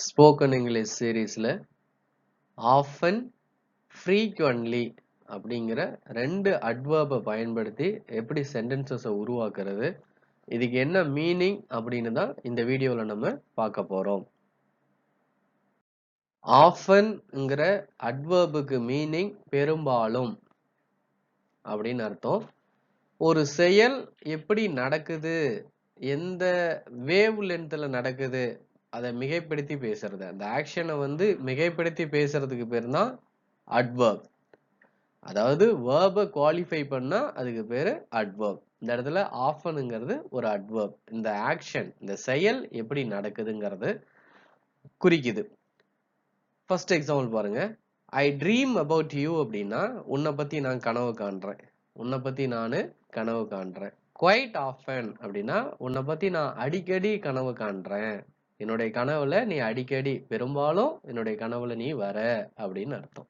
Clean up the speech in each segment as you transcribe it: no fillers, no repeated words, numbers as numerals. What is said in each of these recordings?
Spoken English சீரீஸ்ல often frequently அப்படிங்கிற ரெண்டு அட்வர்பை பயன்படுத்தி எப்படி சென்டென்சஸை உருவாக்குறது, இதுக்கு என்ன மீனிங் அப்படின்னு தான் இந்த வீடியோவில் நம்ம பார்க்க போறோம். ஆஃபன்ங்கிற அட்வர்புக்கு மீனிங் பெரும்பாலும் அப்படின்னு அர்த்தம். ஒரு செயல் எப்படி நடக்குது, எந்த வேவ் லென்த்ல நடக்குது, அதை மிகைப்படுத்தி பேசுறது. அந்த ஆக்ஷனை மிகைப்படுத்தி பேசுறதுக்கு பேர் தான் அட்வர்ப். அதாவது வேர்பை குவாலிஃபை பண்ணா அதுக்கு பேரு அட்வர்ப். இந்த இடத்துல ஆஃபனுங்கிறது ஒரு அட்வர்ப். இந்த ஆக்ஷன், இந்த செயல் எப்படி நடக்குதுங்கிறது குறிக்குது. ஃபர்ஸ்ட் எக்ஸாம்பிள் பாருங்க. ஐ ட்ரீம் அபவுட் யூ அப்படின்னா உன்னை பத்தி நான் கனவு காண்றேன். உன்னை பத்தி நான் கனவு காண்றேன். குவைட் ஆஃபன் அப்படின்னா உன்னை பத்தி நான் அடிக்கடி கனவு காண்றேன். என்னுடைய கனவுல நீ அடிக்கடி, பெரும்பாலும் என்னுடைய கனவுல நீ வர அப்படின்னு அர்த்தம்.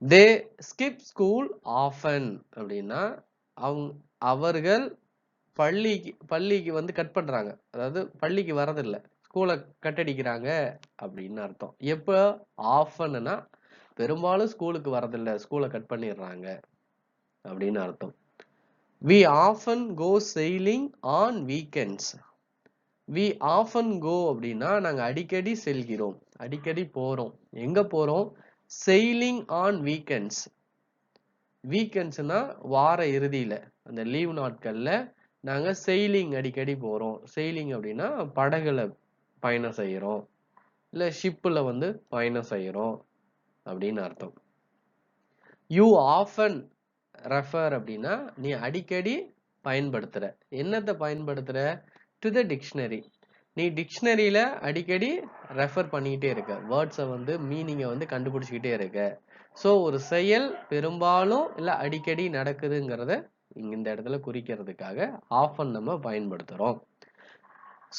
தே ஸ்கிப் ஸ்கூல் ஆஃபன் அப்படின்னா அவர்கள் பள்ளிக்கு கட் பண்றாங்க. அதாவது பள்ளிக்கு வரதில்லை, ஸ்கூலை கட்டடிக்கிறாங்க அப்படின்னு அர்த்தம். எப்போ ஆஃபன்னா பெரும்பாலும் ஸ்கூலுக்கு வரதில்லை, ஸ்கூலை கட் பண்ணிடுறாங்க அப்படின்னு அர்த்தம். We often go sailing on weekends. We often go அப்படின்னா நாங்க அடிக்கடி செல்கிறோம், அடிக்கடி போறோம். எங்க போறோம்? Sailing on weekends. வீக்கெண்ட்ஸ்னா வார இறுதியில, அந்த லீவ் நாட்கள்ல நாங்க செயிலிங் அடிக்கடி போறோம். செயிலிங் அப்படின்னா படகுல பயணம் செய்யறோம், இல்ல ஷிப்ல பயணம் செய்யறோம் அப்படின்னு அர்த்தம். யூ ஆஃபன் ரெஃபர் அப்படின்னா நீ அடிக்கடி பயன்படுத்துற. என்னத்தை பயன்படுத்துற? To the dictionary. நீ டிக்ஷனரியில அடிக்கடி ரெஃபர் பண்ணிக்கிட்டே இருக்க, வேர்ட்ஸை மீனிங்கை கண்டுபிடிச்சிக்கிட்டே இருக்க. ஸோ ஒரு செயல் பெரும்பாலும் இல்லை அடிக்கடி நடக்குதுங்கிறத இந்த இடத்துல குறிக்கிறதுக்காக ஆஃபன் நம்ம பயன்படுத்துறோம்.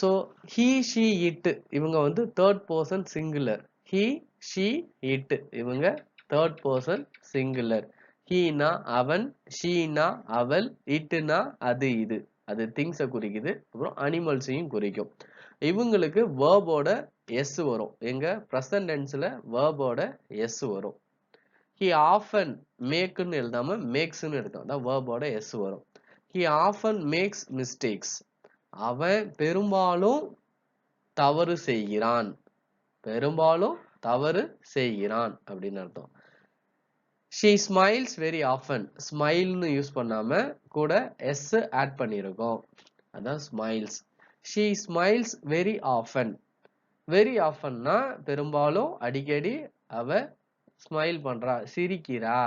ஸோ ஹீ ஷீ இட் இவங்க third person singular. He she it இவங்க தேர்ட் பர்சன் சிங்குலர். ஹீனா அவன், ஷீனா அவள், இட்டுனா அது இது. அது திங்ஸை குறிக்குது, அப்புறம் அனிமல்ஸையும் குறிக்கும். இவங்களுக்கு வேர்போட எஸ் வரும். எங்க ப்ரெசன்ட் டென்ஸ்ல வேர்போட எஸ் வரும். He often மேக்குன்னு எழுதாம மேக்ஸ்ன்னு எடுத்தோம், அதான் வேர்போட எஸ் வரும். He often makes mistakes. அவன் பெரும்பாலும் தவறு செய்கிறான். பெரும்பாலும் தவறு செய்கிறான் அப்படின்னு அர்த்தம். She smiles very often. ஸ்மைல்னு யூஸ் பண்ணாம கூட எஸ் ஆட் பண்ணியிருக்கோம், அதான் smiles. She smiles very often. Very ஆஃபன்னா பெரும்பாலும் அடிக்கடி அவ ஸ்மைல் பண்றா, சிரிக்கிறா,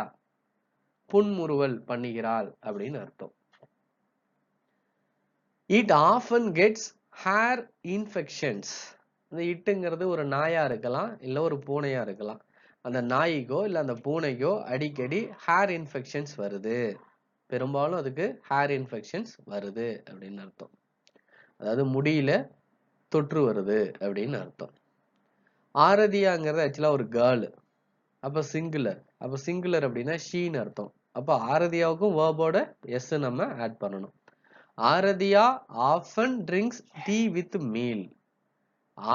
புன்முறுவல் பண்ணுகிறாள் அப்படின்னு அர்த்தம். It often gets hair infections. இந்த இட்டுங்கிறது ஒரு நாயா இருக்கலாம், இல்லை ஒரு பூனையா இருக்கலாம். அந்த நாய்க்கோ இல்லை அந்த பூனைக்கோ அடிக்கடி ஹேர் இன்ஃபெக்ஷன்ஸ் வருது, பெரும்பாலும் அதுக்கு ஹேர் இன்ஃபெக்ஷன்ஸ் வருது அப்படின்னு அர்த்தம். அதாவது முடியில தொற்று வருது அப்படின்னு அர்த்தம். ஆரதியாங்கிறது ஆக்சுவலா ஒரு கேர்ள், அப்ப சிங்குலர். அப்ப சிங்குலர் அப்படின்னா ஷீன்னு அர்த்தம். அப்ப ஆரதியாவுக்கும் வேர்போட எஸ் நம்ம ஆட் பண்ணணும். Aaradhya often drinks tea with meal.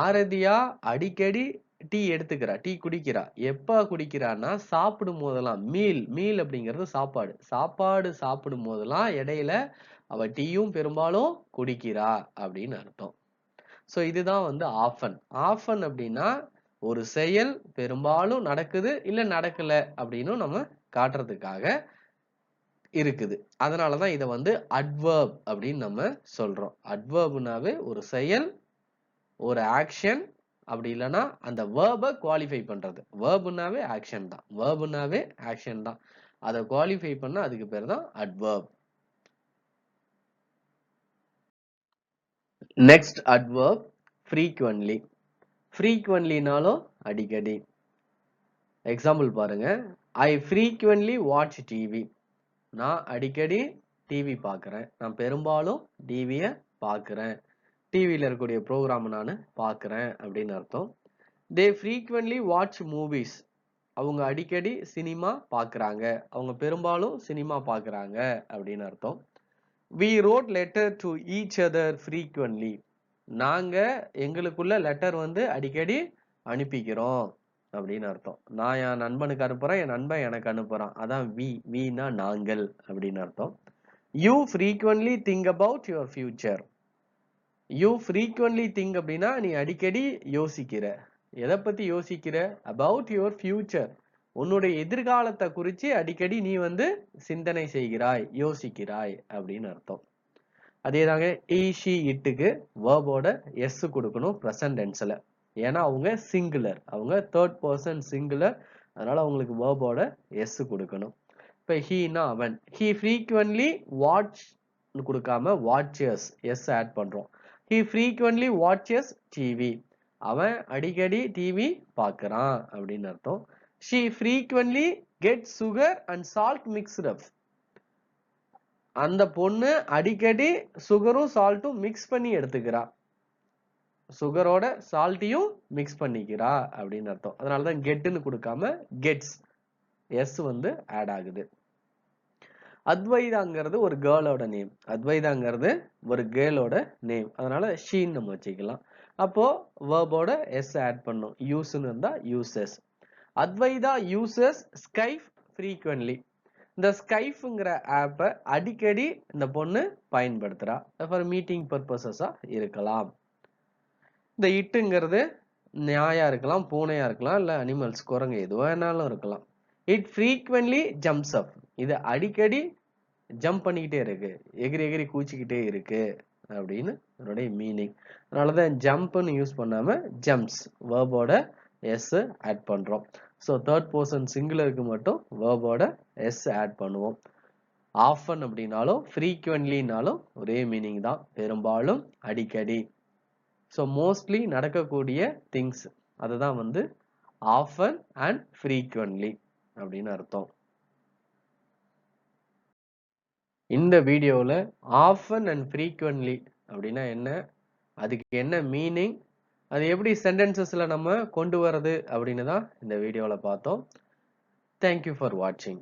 Aaradhya அடிக்கடி டீ எடுத்துக்கிறா, டீ குடிக்கிறா. எப்ப குடிக்கிறான்னா சாப்பிடும் போதெல்லாம். மீல், மீல் அப்படிங்கிறது சாப்பாடு. சாப்பாடு சாப்பிடும் போதெல்லாம் இடையில அவ டீயும் பெரும்பாலும் குடிக்கிறா அப்படின்னு அர்த்தம். ஸோ இதுதான் ஆஃபன். ஆஃபன் அப்படின்னா ஒரு செயல் பெரும்பாலும் நடக்குது இல்ல நடக்கல அப்படின்னு நம்ம காட்டுறதுக்காக இருக்குது. அதனாலதான் இதை அட்வர்ப் அப்படின்னு நம்ம சொல்றோம். அட்வர்ப்னாவே ஒரு செயல், ஒரு ஆக்ஷன், அப்படி இல்லைன்னா அந்த வேர்பை குவாலிஃபை பண்றது. வேர்புனாவே ஆக்ஷன் தான், வேர்புனாவே ஆக்ஷன் தான். அதை குவாலிஃபை பண்ணா அதுக்கு பேர் தான் அட்வர்ப். Next adverb frequently. frequentlyனாலும் அடிக்கடி. எக்ஸாம்பிள் பாருங்க. ஐ frequently watch டிவி. நான் அடிக்கடி டிவி பார்க்குறேன், நான் பெரும்பாலும் டிவியை பார்க்குறேன், டிவியில் இருக்கக்கூடிய ப்ரோக்ராம் நான் பார்க்குறேன் அப்படின்னு அர்த்தம். தே frequently watch மூவிஸ். அவங்க அடிக்கடி சினிமா பார்க்குறாங்க, அவங்க பெரும்பாலும் சினிமா பார்க்குறாங்க அப்படின்னு அர்த்தம். We wrote letter to each other frequently. நாங்க எங்களுக்குள்ள லெட்டர் வந்து அடிக்கடி அனுப்பிக்கிறோம் அப்படின்னு அர்த்தம். நான் என் நண்பனுக்கு அனுப்புறேன், என் நண்பன் எனக்கு அனுப்புறான். அதான் வீனா நாங்கள் அப்படின்னு அர்த்தம். You frequently think about your future. You frequently think அப்படின்னா நீ அடிக்கடி யோசிக்கிற. எதை பத்தி யோசிக்கிற? about your future. உன்னுடைய எதிர்காலத்தை குறிச்சு அடிக்கடி நீ வந்து சிந்தனை செய்கிறாய், யோசிக்கிறாய் அப்படின்னு அர்த்தம். அதேதாங்க she itக்கு verb-ஓட s கொடுக்கணும் present tense-ல. ஏன்னா அவங்க சிங்குலர், அவங்க தேர்ட் பர்சன் சிங்குலர், அதனால அவங்களுக்கு verb-ஓட s கொடுக்கணும். இப்ப ஹீனா அவன், he frequently watch கொடுக்காம watches s ஆட் பண்றோம். he frequently watches TV. அவன் அடிக்கடி டிவி பார்க்கறான் அப்படின்னு அர்த்தம். she frequently gets sugar and salt mixed up. அந்த பொண்ணு அடிக்கடி சுகரும் சால்ட்டும் மிக்ஸ் பண்ணி எடுத்துக்கிறா. சுகரோட சால்ட்டையும் மிக்ஸ் பண்ணிக்கிறா அப்படின்னு அர்த்தம். அதனாலதான் கெட்னு கொடுக்காம கெட்ஸ் எஸ் வந்து ஆட் ஆகுது. அத்வைதாங்கிறது ஒரு கேர்ளோட நேம். அத்வைதாங்கிறது ஒரு கேர்ளோட நேம். அதனால ஷீன்னு நம்ம வச்சுக்கலாம். அப்போ வேர்போட எஸ் ஆட் பண்ணும். யூஸ்ன்னு இருந்தா uses. Advaita uses Skype frequently. இந்த ஸ்கைப்ங்கிற ஆப்பை அடிக்கடி இந்த பொண்ணு பயன்படுத்துறா. ஃபார் மீட்டிங் பர்பஸஸா இருக்கலாம். இந்த இட்டுங்கிறது நாயா இருக்கலாம், பூனையா இருக்கலாம், இல்ல அனிமல்ஸ் குரங்கு எதுவா வேணாலும் இருக்கலாம். It frequently jumps up. இது அடிக்கடி ஜம்ப் பண்ணிக்கிட்டே இருக்கு, எகிரி எகிரி கூச்சிக்கிட்டே இருக்கு அப்படின்னு அதனுடைய மீனிங். அதனாலதான் ஜம்ப்னு யூஸ் பண்ணாம ஜம்ப்ஸ் வேர்போட எஸ் ஆட் பண்றோம். ஸோ தேர்ட் பர்சன் சிங்குலருக்கு மட்டும் வேர்போட எஸ் ஆட் பண்ணுவோம். ஆஃபன் அப்படின்னாலும் ஃப்ரீக்வென்ட்லினாலும் ஒரே மீனிங் தான், பெரும்பாலும் அடிக்கடி. ஸோ மோஸ்ட்லி நடக்கக்கூடிய திங்ஸ் அதுதான் வந்து ஆஃபன் அண்ட் ஃப்ரீக்வென்ட்லி அப்படின்னு அர்த்தம். இந்த வீடியோவில் ஆஃபன் அண்ட் ஃப்ரீக்வென்ட்லி அப்படின்னா என்ன, அதுக்கு என்ன மீனிங், அது எப்படி சென்டென்சஸ்ல நம்ம கொண்டு வரது அப்படின்னு தான் இந்த வீடியோவில் பார்த்தோம். தேங்க்யூ ஃபார் வாட்சிங்.